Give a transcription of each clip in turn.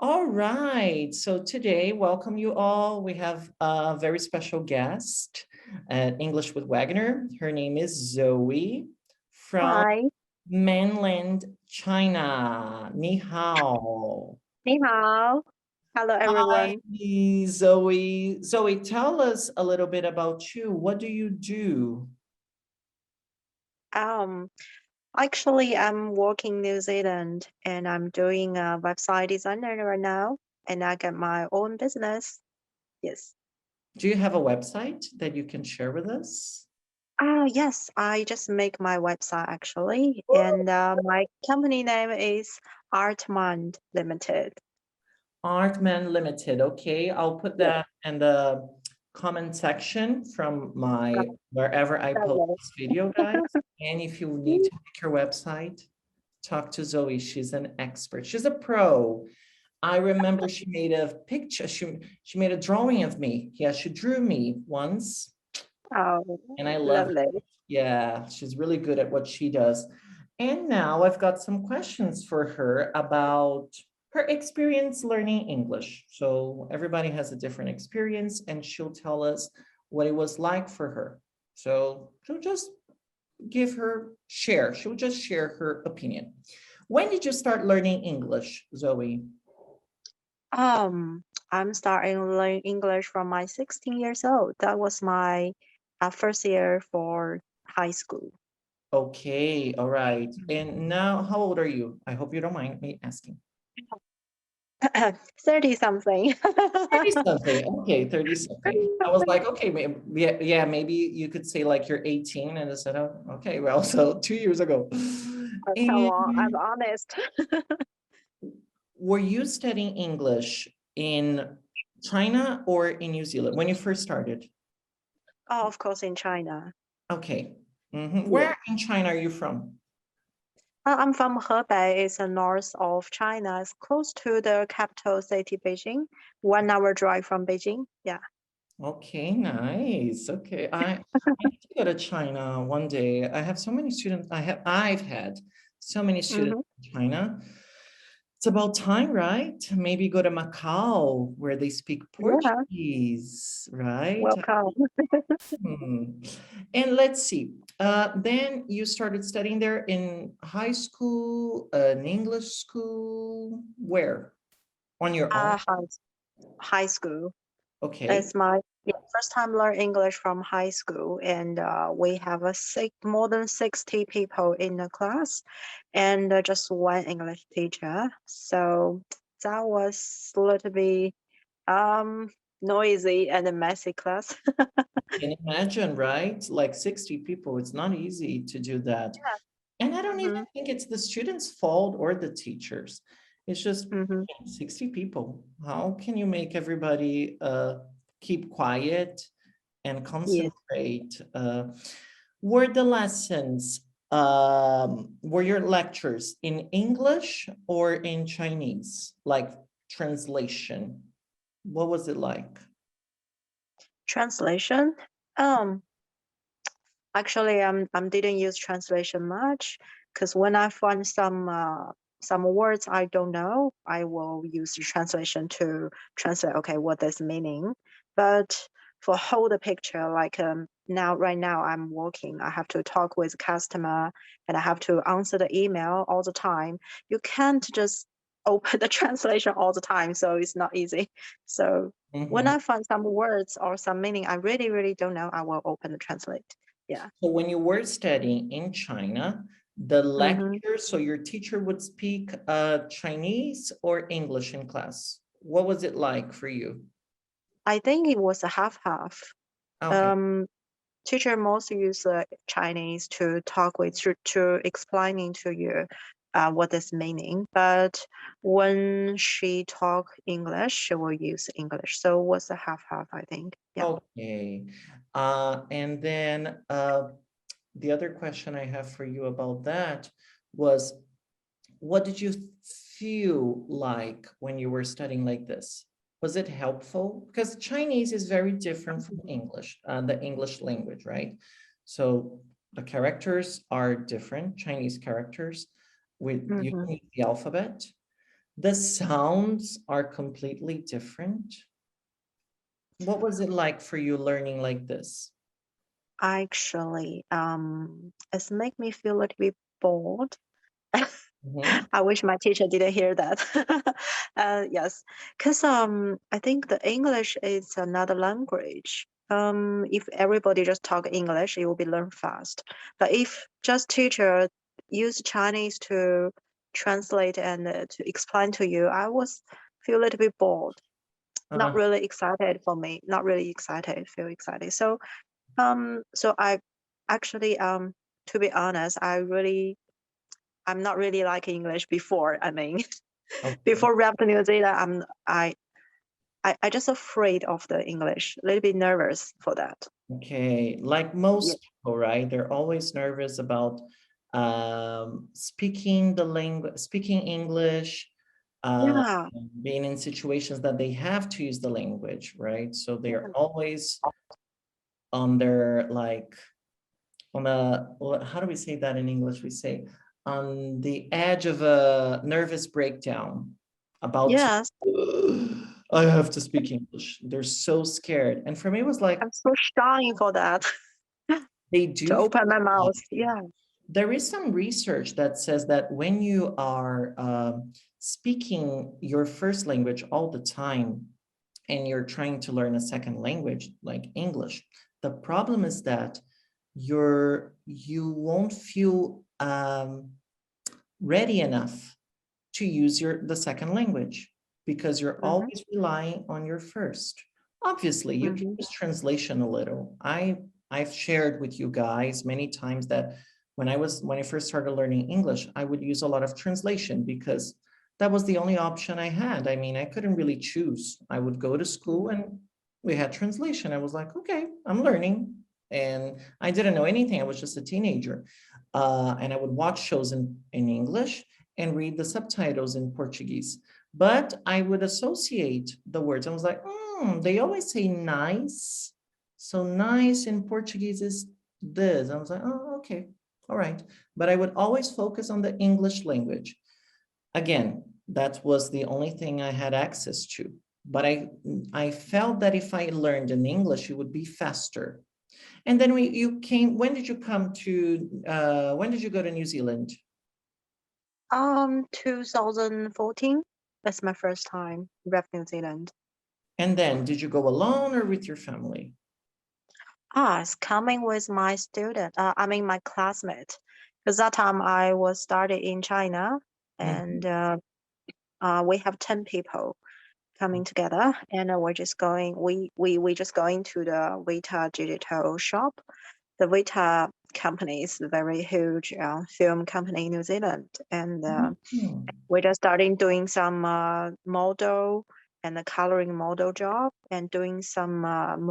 All right, so today, welcome you all. We have a very special guest at English with Wagner. Her name is Zoey from Hi, mainland China. Ni hao. 你好. Hello, Hi, everyone. Zoey. Zoey, tell us a little bit about you. What do you do? Um, Actually, I'm working in New Zealand and I'm doing a website designer right now, and I got my own business. Yes. Do you have a website that you can share with us? Yes, I just make my website actually, and my company name is Artmand Limited. Artman Limited. Okay, I'll put Yes. that in the comment section from my wherever I post Hello. this video, guys. And if you need to make your website, talk to Zoey. She's an expert. She's a pro. I remember she made a picture. She made a drawing of me. Yeah, she drew me once, Oh, and I love it. lovely. Yeah, she's really good at what she does. And now I've got some questions for her about her experience learning English. So everybody has a different experience, and she'll tell us what it was like for her. So she'll just she'll just share her opinion. When did you start learning English, Zoey? Um, I'm starting learning English from my 16 years old. That was my first year for high school. Okay, all right. And now, how old are you? I hope you don't mind me asking. 30 something. 30 something. Okay, 30 something. I was like, okay, yeah, maybe you could say like you're 18, and I said, oh, okay, well, so 2 years ago. Oh, come And on, I'm honest. were you studying English in China or in New Zealand when you first started? Oh, of course, in China. Okay. Yeah. Where in China are you from? I'm from Hebei. It's the north of China. It's close to the capital city, Beijing. 1 hour drive from Beijing. Yeah. Okay, nice. Okay, I need to go to China one day. I have so many students. I've had so many students Mm-hmm. in China. It's about time, right? Maybe go to Macau where they speak Yeah. Portuguese, right? Welcome. Hmm. And let's see. Then you started studying there in high school, an English school. Where? On your own? High school. Okay. It's my first time learn English from high school, and we have more than 60 people in the class, and just one English teacher. So that was a little bit noisy and a messy class. Can imagine, right? Like 60 people, it's not easy to do that. Yeah. And I don't even Mm-hmm. think it's the students' fault or the teachers. It's just Mm-hmm. 60 people. How can you make everybody keep quiet and Yes. concentrate? Were the lessons, were your lectures in English or in Chinese, like translation? What was it like? Translation. Actually, I'm didn't use translation much because when I find some words I don't know, I will use the translation to translate. Okay, what this meaning. But for hold the picture, like right now I'm working. I have to talk with customer and I have to answer the email all the time. You can't just open the translation all the time, so it's not easy. So when Mhm. I find some words or some meaning I really really don't know, I will open the translate. Yeah. So when you were studying in China, the Mm-hmm. lecture, so your teacher would speak Chinese or English in class. What was it like for you? I think it was a half-half. Okay. Um, Teacher most use Chinese to talk with to explaining to you what is meaning. But when she talk English, she will use English. So it was a half-half, I think. Yeah. Okay. And then the other question I have for you about that was, what did you feel like when you were studying like this? Was it helpful? Because Chinese is very different from English, the English language, right? So the characters are different, Chinese characters with Mm-hmm. using the alphabet. The sounds are completely different. What was it like for you learning like this? Actually, it's make me feel a little bit bored. Mhm. I wish my teacher didn't hear that. Yes, because I think the English is another language. If everybody just talk English, it will be learned fast. But if just teacher use Chinese to translate and to explain to you, I was feel a little bit bored. Not Uh, really excited for me. Not really excited. Feel excited. So I actually to be honest, I'm not really like English before. I mean, okay. before rap to New Zealand, I just afraid of the English, a little bit nervous for that. Okay, like Yeah. most people, right? They're always nervous about speaking the language, speaking English, uh, Yeah. being in situations that they have to use the language, right? So they're Yeah. always on their like on a how do we say that in English? We say on the edge of a nervous breakdown about to, Yes. I have to speak English. They're so scared. And for me, it was like I'm so shy for that they to do. open my mouth. Yeah. There is some research that says that when you are speaking your first language all the time and you're trying to learn a second language like English, the problem is that you won't feel ready enough to use the second language because you're Mm-hmm. always relying on your first. Obviously, you can Mm-hmm. use translation a little. I've shared with you guys many times that when I first started learning English, I would use a lot of translation because that was the only option I had. I mean, I couldn't really choose. I would go to school and we had translation. I was like, okay, I'm learning. And I didn't know anything. I was just a teenager. And I would watch shows in English and read the subtitles in Portuguese. But I would associate the words. I was like, they always say nice. So nice in Portuguese is this. I was like, oh, okay, all right. But I would always focus on the English language. Again, that was the only thing I had access to. But I felt that if I learned in English, it would be faster. And then you came, when did you come to, when did you go to New Zealand? 2014. That's my first time rep New Zealand. And then did you go alone or with your family? It's coming with my student. I mean my classmate. Because that time I was started in China, Mhm. and we have 10 people coming together, and we're just going. We just going to the Vita digital shop. The Vita company is a very huge film company in New Zealand, and Mhm. we're just starting doing some model and the coloring model job and doing some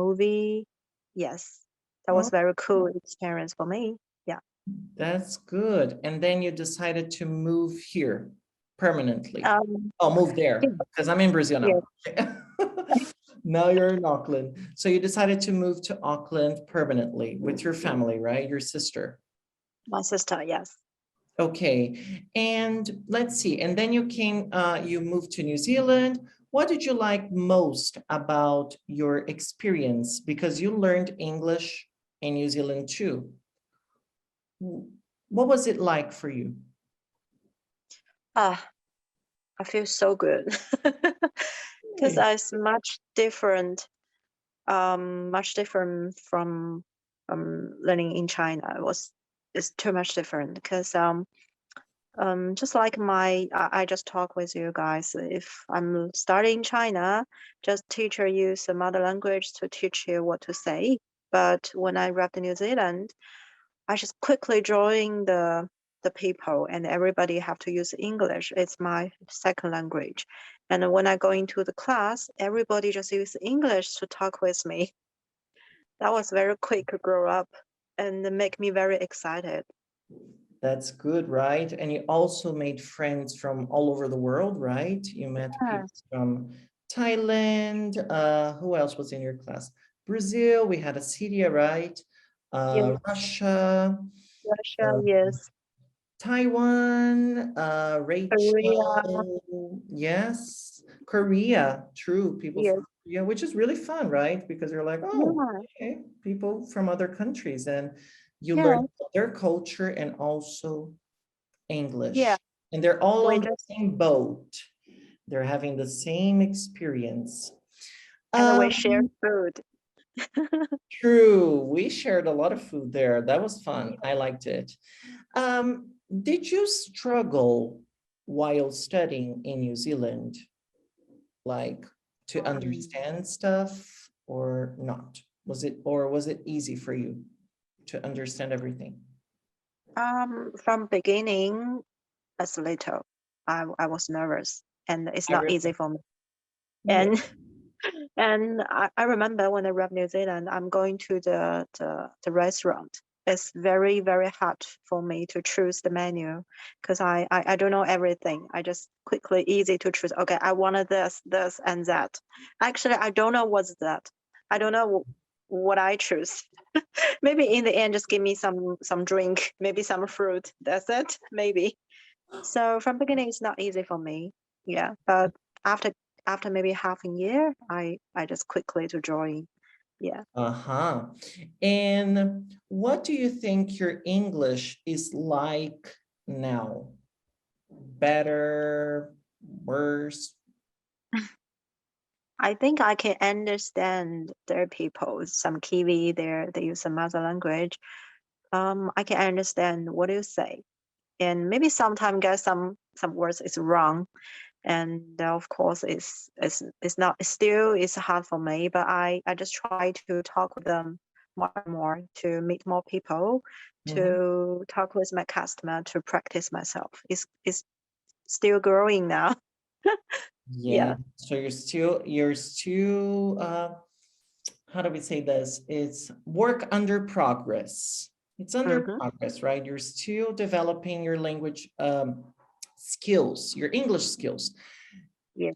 movie. Yes, that was Oh, very cool experience for me. Yeah. that's good. And then you decided to move here permanently. Um, Oh, move yeah, there because I'm in Brazil yeah, now. Now you're in Auckland. So you decided to move to Auckland permanently with your family, right? Your sister. my sister. Yes. Okay. And let's see. And then you moved to New Zealand. What did you like most about your experience? Because you learned English in New Zealand too. What was it like for you? Ah, I feel so good because Hey. it's much different from learning in China. It's too much different because just like I just talk with you guys. If I'm starting in China, just teacher use the mother language to teach you what to say. But when I arrived in New Zealand, I just quickly join the people, and everybody have to use English. It's my second language. And when I go into the class, everybody just use English to talk with me. That was very quick grow up and make me very excited. That's good, right? And you also made friends from all over the world, right? You met people Yes. from Thailand. Who else was in your class? Brazil, we had a Syria, right? Yes. Russia. Russia, uh, yes. Taiwan, Korea. Rachel, yes, Korea, true, people Yes. from Korea, which is really fun, right? Because you're like, oh, Yeah. okay, people from other countries, and you learn Yeah. their culture and also Yeah. English, and they're all We on the just same boat. They're having the same experience. and we share Um, food. True, we shared a lot of food there. That was fun. I liked it. Did you struggle while studying in New Zealand, like to Um, understand stuff or not? Was it easy for you to understand everything? from beginning as little, I was nervous and it's I not remember. easy for me. Yeah. And and I remember when I arrived New Zealand, I'm going to the restaurant. It's very, very hard for me to choose the menu because I don't know everything. I just quickly, easy to choose. Okay, I wanted this, and that. Actually, I don't know what's that. I don't know what I choose. Maybe in the end, just give me some drink, maybe some fruit. That's it, maybe. So from beginning, it's not easy for me. Yeah, but after after maybe half a year, I just quickly to join. Yeah. Uh-huh. And what do you think your English is like now? Better, worse? I think I can understand their people. Some Kiwi, they use some mother language. I can understand what you say, and maybe sometimes get some words is wrong, and of course it's not it's still it's hard for me. But I just try to talk with them more and more to meet more people, Mhm. to talk with my customer to practice myself. It's still growing now. Yeah, Yeah. so you're still how do we say this? It's work under progress. It's under Mm-hmm. progress, right? You're still developing your language skills, your English skills. Yeah.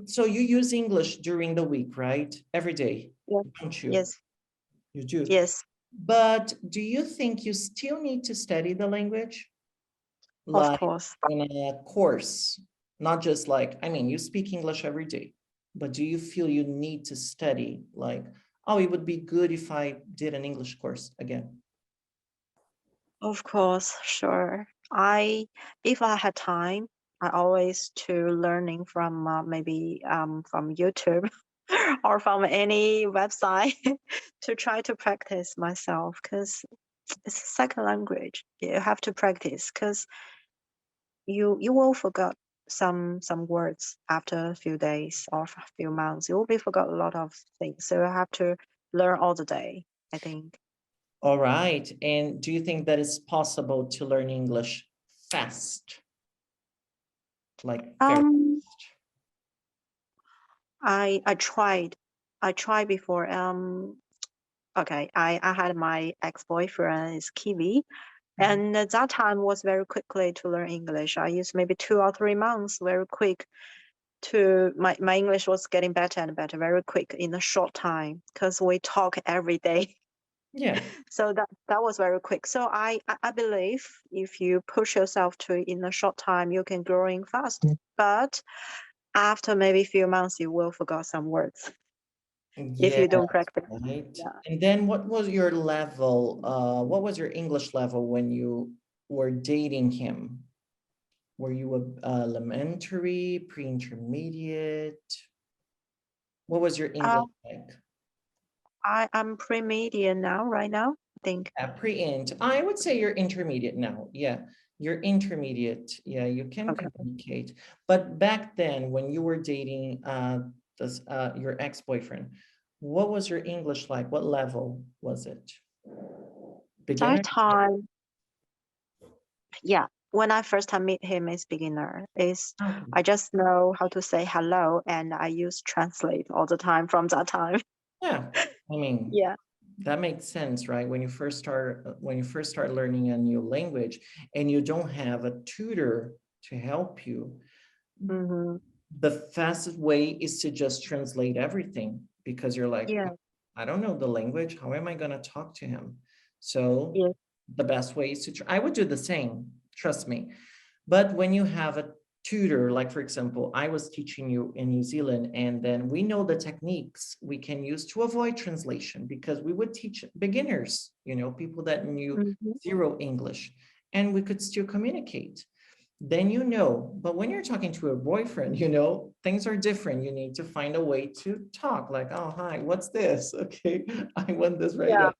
So you use English during the week, right? Every day, Yeah. don't you? Yes. You do. Yes. But do you think you still need to study the language? Of Like course. in a course, not just like, I mean, you speak English every day, but do you feel you need to study? Like, oh, it would be good if I did an English course again. Of course, sure. If I had time, I always to learning from maybe from YouTube or from any website to try to practice myself because it's a second language. You have to practice because you will forget some words after a few days or a few months. You will be forgot a lot of things. So you have to learn all the day, I think. All right. And do you think that it's possible to learn English fast? Like very Um, fast? I tried. I tried before. Okay, I had my ex-boyfriend is Kiwi, Mhm. and at that time was very quickly to learn English. I used maybe 2 or 3 months, very quick to my English was getting better and better very quick in a short time because we talk every day. Yeah. So that was very quick. So I believe if you push yourself to in a short time, you can growing fast. But after maybe few months, you will forget some words if Yeah, you don't practice. right. Yeah. And then what was your level? What was your English level when you were dating him? Were you elementary, pre-intermediate? What was your English Um, like? I'm pre-media now, right now, I think. Pre-int. I would say you're intermediate now. Yeah, you're intermediate. Yeah, you can Okay. communicate. But back then, when you were dating your ex-boyfriend, what was your English like? What level was it? That Beginner? time, yeah, when I first time meet him as beginner, is Okay. I just know how to say hello and I use translate all the time from that time. Yeah, I mean, Yeah. that makes sense, right? When you first start learning a new language and you don't have a tutor to help you, Mm-hmm. the fastest way is to just translate everything because you're like, Yeah. I don't know the language. How am I going to talk to him? So Yeah. the best way is I would do the same, trust me. But when you have a tutor, like for example, I was teaching you in New Zealand, and then we know the techniques we can use to avoid translation, because we would teach beginners, you know, people that knew Mhm. zero English, and we could still communicate. Then you know, but when you're talking to a boyfriend, you know, things are different. You need to find a way to talk, like, oh, hi, what's this? Okay, I want this right Yeah. up.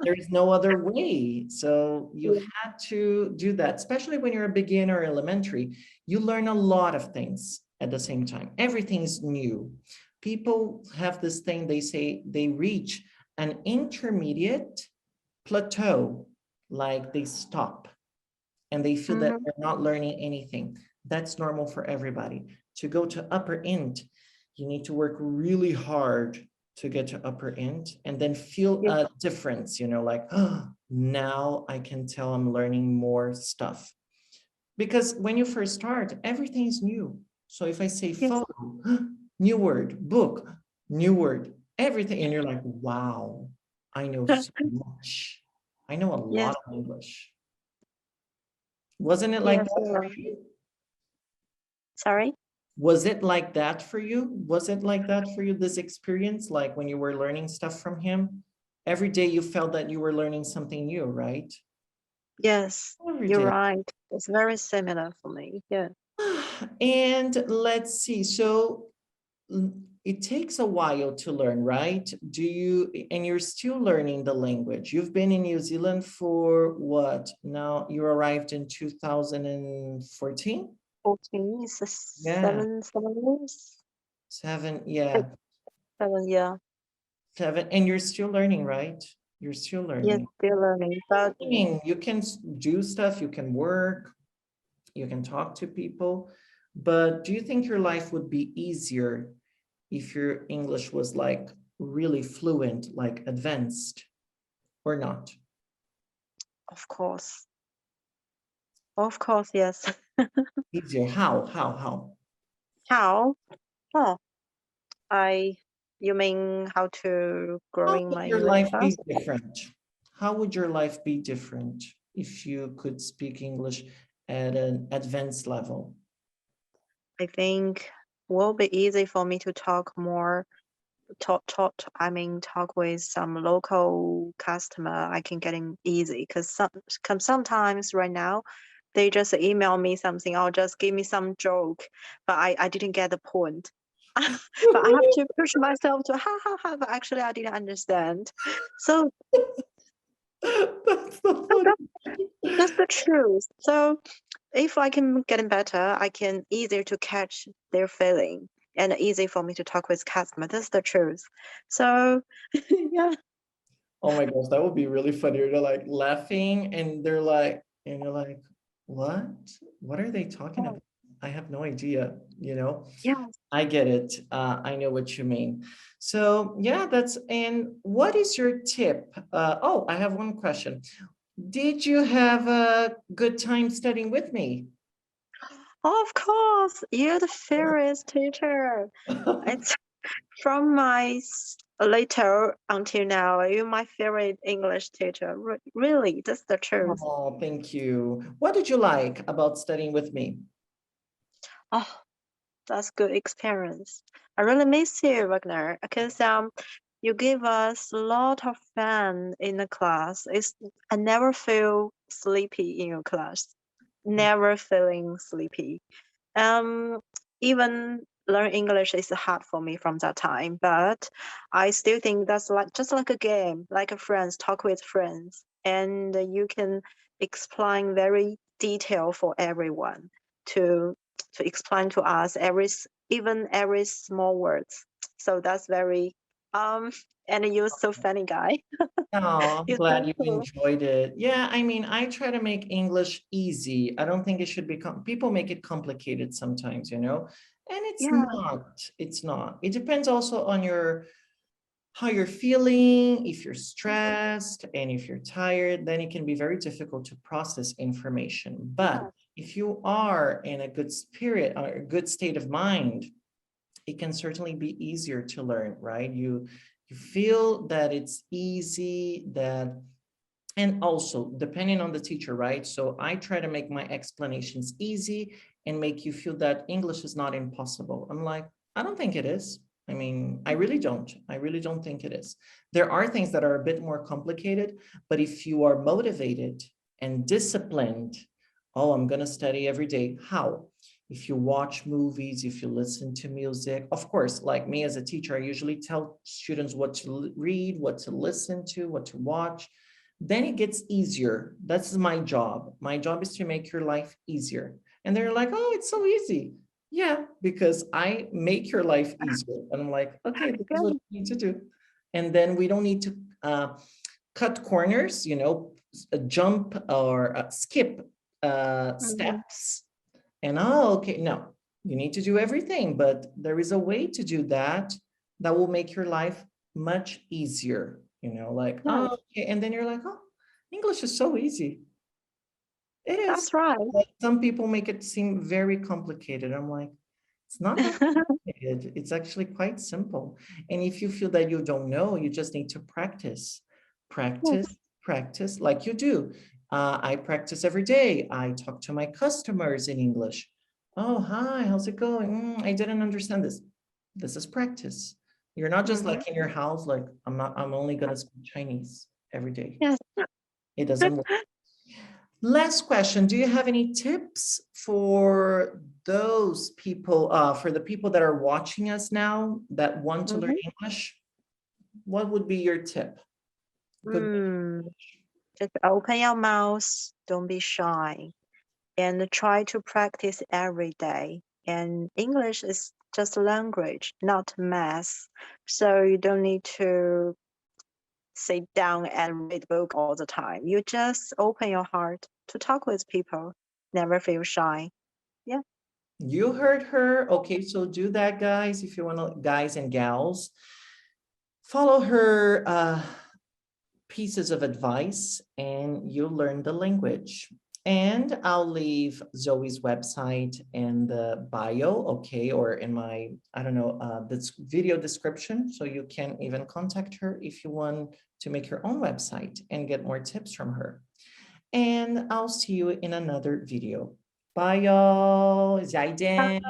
There's no other way. So you Yeah. had to do that, especially when you're a beginner elementary. You learn a lot of things at the same time. Everything's new. People have this thing, they say they reach an intermediate plateau, like they stop and they feel that Mhm. they're not learning anything. That's normal for everybody. To go to upper end, you need to work really hard to get to upper end and then feel Yeah. a difference, you know, like, oh, now I can tell I'm learning more stuff. Because when you first start, everything's new. So if I say Yes. photo, new word, book, new word, everything, and you're like, wow, I know so much. I know a lot Yes. of English. Wasn't it like Yes. that for you? Sorry. Was it like that for you? Was it like that for you, this experience, like when you were learning stuff from him? Every day you felt that you were learning something new, right? Yes. Every You're day. right. It's very similar for me. Yeah. And let's see, so it takes a while to learn, right? Do you, and you're still learning the language. You've been in New Zealand for what? Now you arrived in 2014? 14 is a Yeah, 7 years. 7, Six, yeah. 7, yeah. 7, and you're still learning, right? You're still Yes, learning. still learning. But Learning, you can do stuff, you can work, you can talk to people, but do you think your life would be easier if your English was like really fluent, like advanced, or not? of course. Of course, yes. Easier, how? How? Oh, I you mean how to How growing would my your English life be fast? different? How would your life be different if you could speak English at an advanced level? I think will be easy for me to talk more talk with some local customer. I can get in easy because sometimes right now they just email me something or just give me some joke, but I didn't get the point. But I have to push myself to ha ha ha, but actually I didn't understand. So That's so funny. that's the truth. So if I can get it better, I can easier to catch their feeling and easy for me to talk with customer. That's the truth. So yeah. Oh my gosh, that would be really funny. They're like laughing and they're like, and you're like, what? What are they talking about? I have no idea, you know? Yeah. I get it. I know what you mean. So yeah, that's, and what is your tip? Oh, I have one question. Did you have a good time studying with me? Of course, you're the fairest teacher. It's from my later until now, you're my favorite English teacher. Really, that's the truth. Oh, thank you. What did you like about studying with me? Oh, that's good experience. I really miss you, Wagner, because you give us a lot of fun in the class. I never feel sleepy in your class. Never feeling sleepy. Um, Even learn English is hard for me from that time, but I still think that's like just like a game, like a friends talk with friends, and you can explain very detail for everyone to explain to us even every small words. So that's very um, and you're so funny guy. Oh, I'm You're so glad you cool. enjoyed it. Yeah, I mean, I try to make English easy. I don't think it should be, people make it complicated sometimes, you know, and it's Yeah, not, it's not. It depends also on your, how you're feeling. If you're stressed and if you're tired, then it can be very difficult to process information. But yeah, if you are in a good spirit or a good state of mind, it can certainly be easier to learn, right? You feel that it's easy, that And also, depending on the teacher, right? So I try to make my explanations easy and make you feel that English is not impossible. I'm like, I don't think it is. I mean, I really don't. I really don't think it is. There are things that are a bit more complicated, but if you are motivated and disciplined, oh, I'm going to study every day. How? If you watch movies, if you listen to music, of course, like me as a teacher, I usually tell students what to read, what to listen to, what to watch. Then it gets easier. That's my job. My job is to make your life easier. And they're like, oh, it's so easy. Yeah, because I make your life easier. And I'm like, okay, this is what you need to do. And then we don't need to cut corners, you know, jump or skip steps. And oh, okay, no, you need to do everything, but there is a way to do that that will make your life much easier, you know, like, Yeah, oh, okay. And then you're like, oh, English is so easy. It is. that's right. But some people make it seem very complicated. I'm like, it's not that complicated. It's actually quite simple. And if you feel that you don't know, you just need to practice, practice, Yes. practice like you do. I practice every day. I talk to my customers in English. Oh, hi, how's it going? I didn't understand this. This is practice. You're not just like in your house, like I'm only gonna speak Chinese every day. Yes. It doesn't work. Last question. Do you have any tips for those people, for the people that are watching us now that want to learn English? What would be your tip? Good. Just open your mouth, don't be shy, and try to practice every day. And English is just a language, not math. So you don't need to sit down and read book all the time. You just open your heart to talk with people. Never feel shy. Yeah. You heard her. Okay, so do that, guys, if you want to, guys and gals. Follow her pieces of advice and you'll learn the language. And I'll leave Zoe's website in the bio, okay, or in my, I don't know, this video description. So you can even contact her if you want to make your own website and get more tips from her. And I'll see you in another video. Bye, y'all. Zaidan.